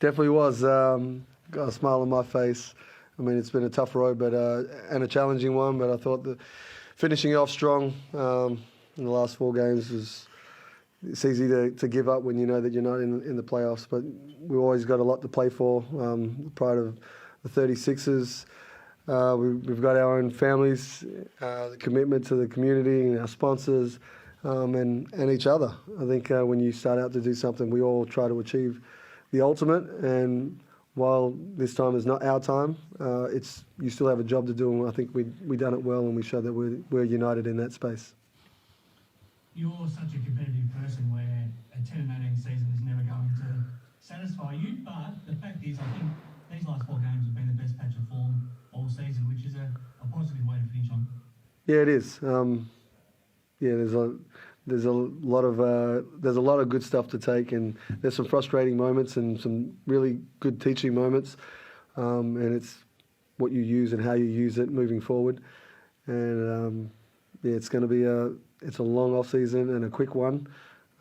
Definitely was. Got a smile on my face. I mean, it's been a tough road, but and a challenging one. But I thought that finishing off strong in the last 4 games was. It's easy to give up when you know that you're not in the playoffs, but we've always got a lot to play for. Pride of the 36ers. We've got our own families, the commitment to the community and our sponsors, and each other. I think when you start out to do something, we all try to achieve the ultimate. And while this time is not our time, you still have a job to do, and I think we done it well, and we showed that we're united in that space. You're such a competitive person where a 10-18 season is never going to satisfy you, but the fact is I think these last 4 games have been the best patch of form all season, which is a positive way to finish on. Yeah, it is. There's a lot of good stuff to take, and there's some frustrating moments and some really good teaching moments, and it's what you use and how you use it moving forward. And it's going to be it's a long off season and a quick one,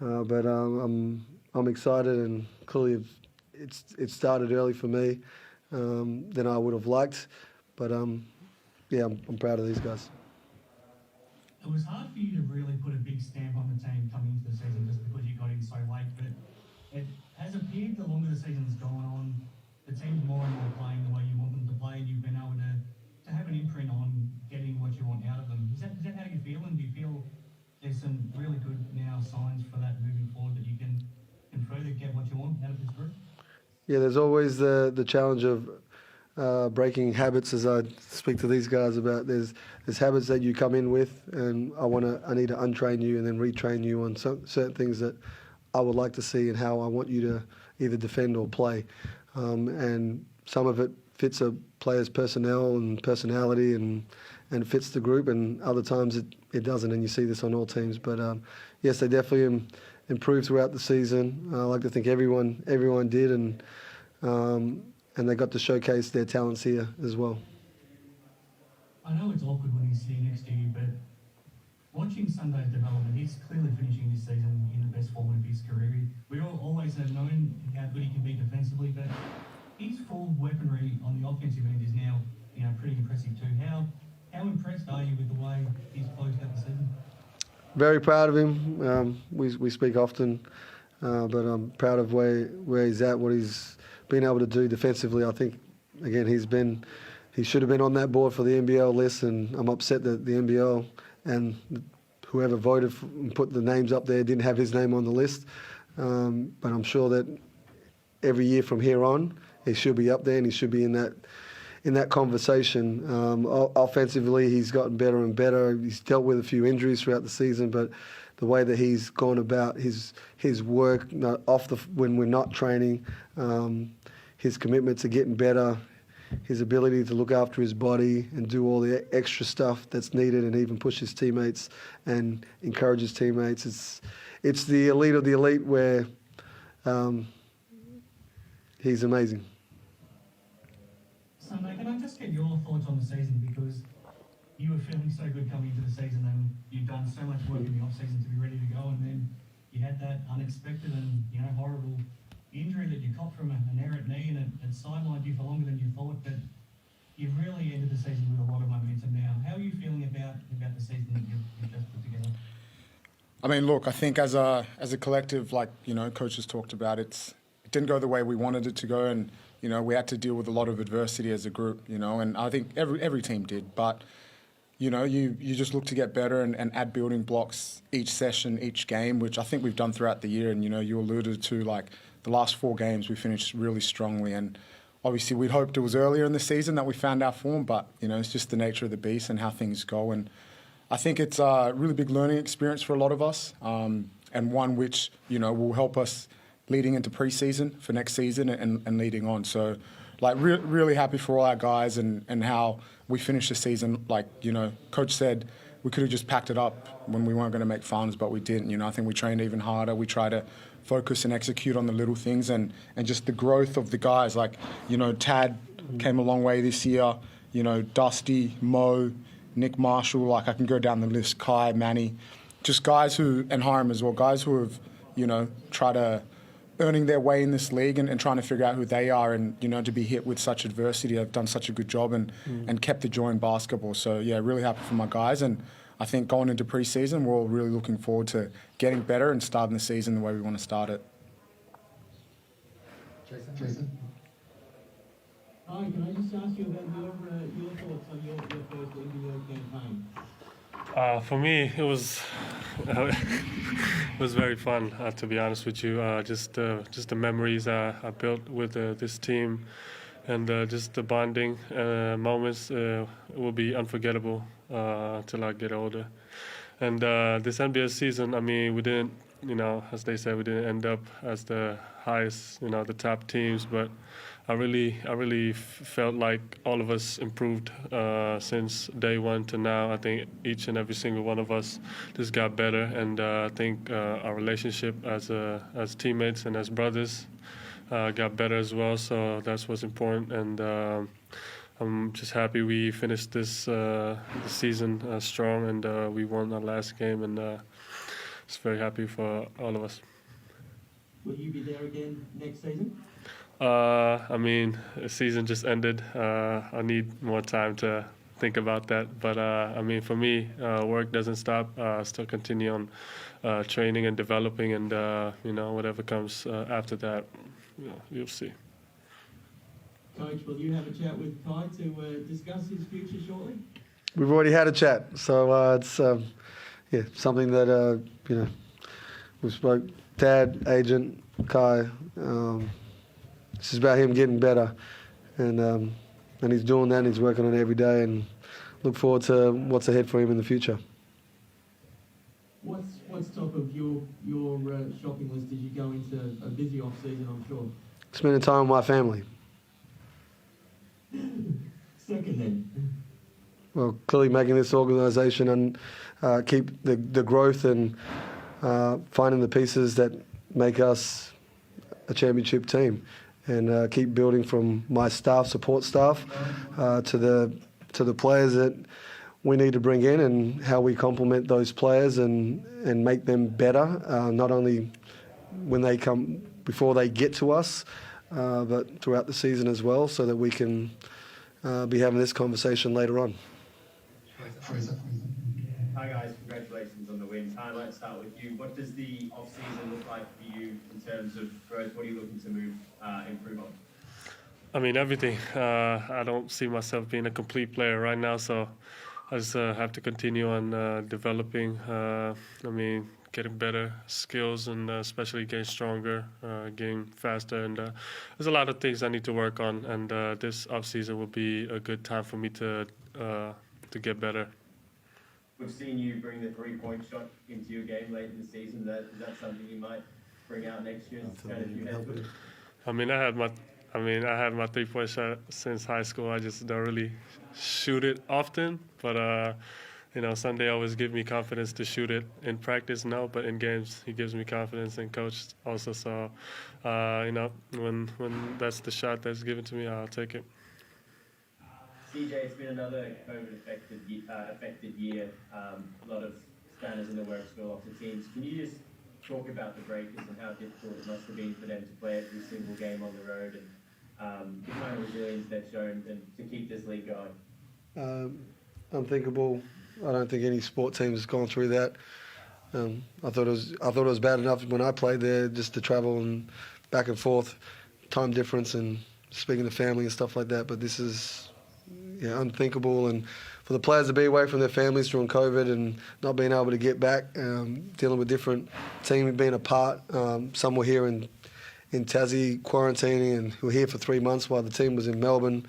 but I'm excited, and clearly it started early for me than I would have liked, but I'm proud of these guys. It was hard for you to really put a big stamp on the team coming into the season just because you got in so late, but it has appeared the longer the season's gone on, the team's more and more playing the way you want them to play, and you've been able to have an imprint on getting what you want out of them. Is that how you feel, and do you feel there's some really good now signs for that moving forward that you can further get what you want out of this group? Yeah, there's always the challenge of breaking habits, as I speak to these guys about. There's habits that you come in with, and I need to untrain you and then retrain you on certain things that I would like to see and how I want you to either defend or play. And some of it fits a player's personnel and personality and fits the group, and other times it doesn't, and you see this on all teams. But yes, they definitely improved throughout the season. I like to think everyone did, and they got to showcase their talents here as well. I know it's awkward when he's sitting next to you, but watching Sunday's development, he's clearly finishing this season in the best form of his career. We always have known how good he can be defensively, but his full weaponry on the offensive end is now pretty impressive too. How impressed are you with the way he's closed out the season? Very proud of him. We speak often, but I'm proud of where he's at, what he's been able to do defensively. I think, again, he should have been on that board for the NBL list, and I'm upset that the NBL and whoever voted and put the names up there didn't have his name on the list. But I'm sure that every year from here on, he should be up there, and he should be in that conversation. Offensively, he's gotten better and better. He's dealt with a few injuries throughout the season, but the way that he's gone about his work when we're not training, his commitment to getting better, his ability to look after his body and do all the extra stuff that's needed, and even push his teammates and encourage his teammates. It's the elite of the elite where he's amazing. Sunday, can I just get your thoughts on the season, because you were feeling so good coming into the season, and you've done so much work in the off-season to be ready to go, and then you had that unexpected and horrible injury that you caught from an errant knee, and it sidelined you for longer than you thought, but you've really ended the season with a lot of momentum now. How are you feeling about the season that you've just put together? I mean, look, I think as a collective, like, Coach has talked about, it didn't go the way we wanted it to go, and we had to deal with a lot of adversity as a group, and I think every team did. But, you just look to get better and add building blocks each session, each game, which I think we've done throughout the year. And, you alluded to, like, the last 4 games we finished really strongly. And obviously we'd hoped it was earlier in the season that we found our form, but, it's just the nature of the beast and how things go. And I think it's a really big learning experience for a lot of us, and one which, will help us leading into pre-season for next season and leading on. So, like, really happy for all our guys and how we finished the season. Like, Coach said we could have just packed it up when we weren't going to make finals, but we didn't. I think we trained even harder. We tried to focus and execute on the little things and just the growth of the guys. Like, Tad came a long way this year. Dusty, Mo, Nick Marshall, like, I can go down the list, Kai, Manny, just guys and Hiram as well, guys who have, tried to earning their way in this league and trying to figure out who they are, and to be hit with such adversity, they've done such a good job and kept the joy in basketball. So yeah, really happy for my guys, and I think going into pre-season, we're all really looking forward to getting better and starting the season the way we want to start it. Jason? Hi, can I just ask you about your thoughts on your first NBL campaign? For me, it was it was very fun. To be honest with you, just the memories I built with this team, and just the bonding moments will be unforgettable till I get older. And this NBA season, I mean, we didn't, as they said, we didn't end up as the highest, the top teams, but I really felt like all of us improved since day one to now. I think each and every single one of us just got better, and I think our relationship as teammates and as brothers got better as well. So that's what's important, and I'm just happy we finished this season strong, and we won our last game, and just very happy for all of us. Will you be there again next season? I mean, the season just ended. I need more time to think about that. But I mean, for me, work doesn't stop. Still continue on training and developing, and whatever comes after that, you'll see. Coach, will you have a chat with Kai to discuss his future shortly? We've already had a chat, so it's something that we spoke. Dad, agent, Kai. This is about him getting better, and he's doing that, and he's working on it every day, and look forward to what's ahead for him in the future. What's top of your shopping list as you go into a busy off season? I'm sure. Spending time with my family. Second then. Well, clearly making this organisation and keep the growth and finding the pieces that make us a championship team, and keep building from my staff, support staff, to the players that we need to bring in, and how we complement those players and make them better, not only when they come before they get to us, but throughout the season as well, so that we can be having this conversation later on. Hi guys, congratulations on the win. I might start with you. What does the off-season look like for you in terms of growth? What are you looking to improve on? I mean, everything. I don't see myself being a complete player right now, so I just have to continue on developing. Getting better skills, and especially getting stronger, getting faster. And there's a lot of things I need to work on, and this off-season will be a good time for me to get better. We've seen you bring the three-point shot into your game late in the season. Is that something you might bring out next year? I mean, I had my three-point shot since high school. I just don't really shoot it often, but Sunday always gives me confidence to shoot it. In practice, no, but in games, he gives me confidence, and coach also. So, when that's the shot that's given to me, I'll take it. CJ, it's been another COVID-affected year. A lot of spanners in the works for lots of teams. Can you just talk about the Breakers and how difficult it must have been for them to play every single game on the road, and the kind of resilience they've shown and to keep this league going? Unthinkable. I don't think any sport team has gone through that. I thought it was bad enough when I played there, just to travel and back and forth, time difference, and speaking to family and stuff like that. But this is unthinkable, and for the players to be away from their families during COVID and not being able to get back, dealing with different teams being apart. Some were here in Tassie quarantining, and were here for 3 months while the team was in Melbourne.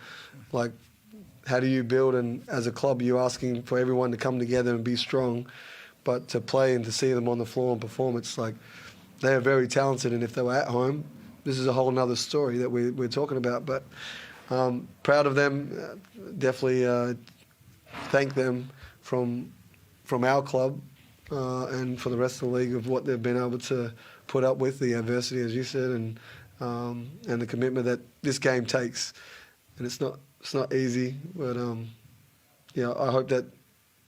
Like, how do you build? And as a club, you're asking for everyone to come together and be strong, but to play and to see them on the floor and perform, it's like they are very talented. And if they were at home, this is a whole other story that we're talking about. But proud of them. Definitely thank them from our club and for the rest of the league of what they've been able to put up with, the adversity, as you said, and the commitment that this game takes. And it's not easy, but I hope that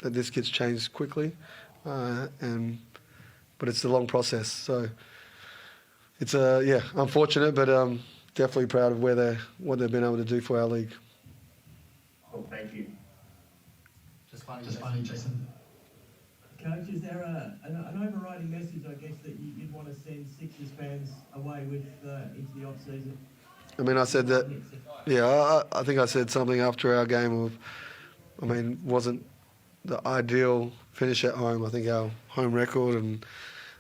this gets changed quickly. But it's a long process. So it's unfortunate, but definitely proud of what they've been able to do for our league. Cool, thank you. Just funny, Jason. Coach, is there an overriding message, I guess, that you'd want to send Sixers fans away with into the off-season? I mean, I said that. Yeah, I think I said something after our game wasn't the ideal finish at home. I think our home record and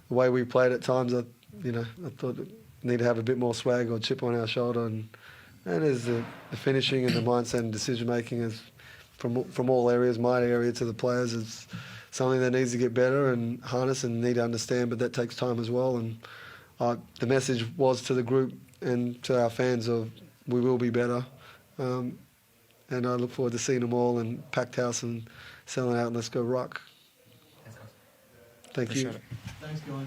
the way we played at times, I thought we need to have a bit more swag or chip on our shoulder. And as the finishing and the mindset and decision making is from all areas, my area to the players, is something that needs to get better and harness and need to understand. But that takes time as well. And the message was to the group and to our fans of we will be better. And I look forward to seeing them all in packed house and selling out and let's go rock. Thank you. Appreciate it. Thanks, guys.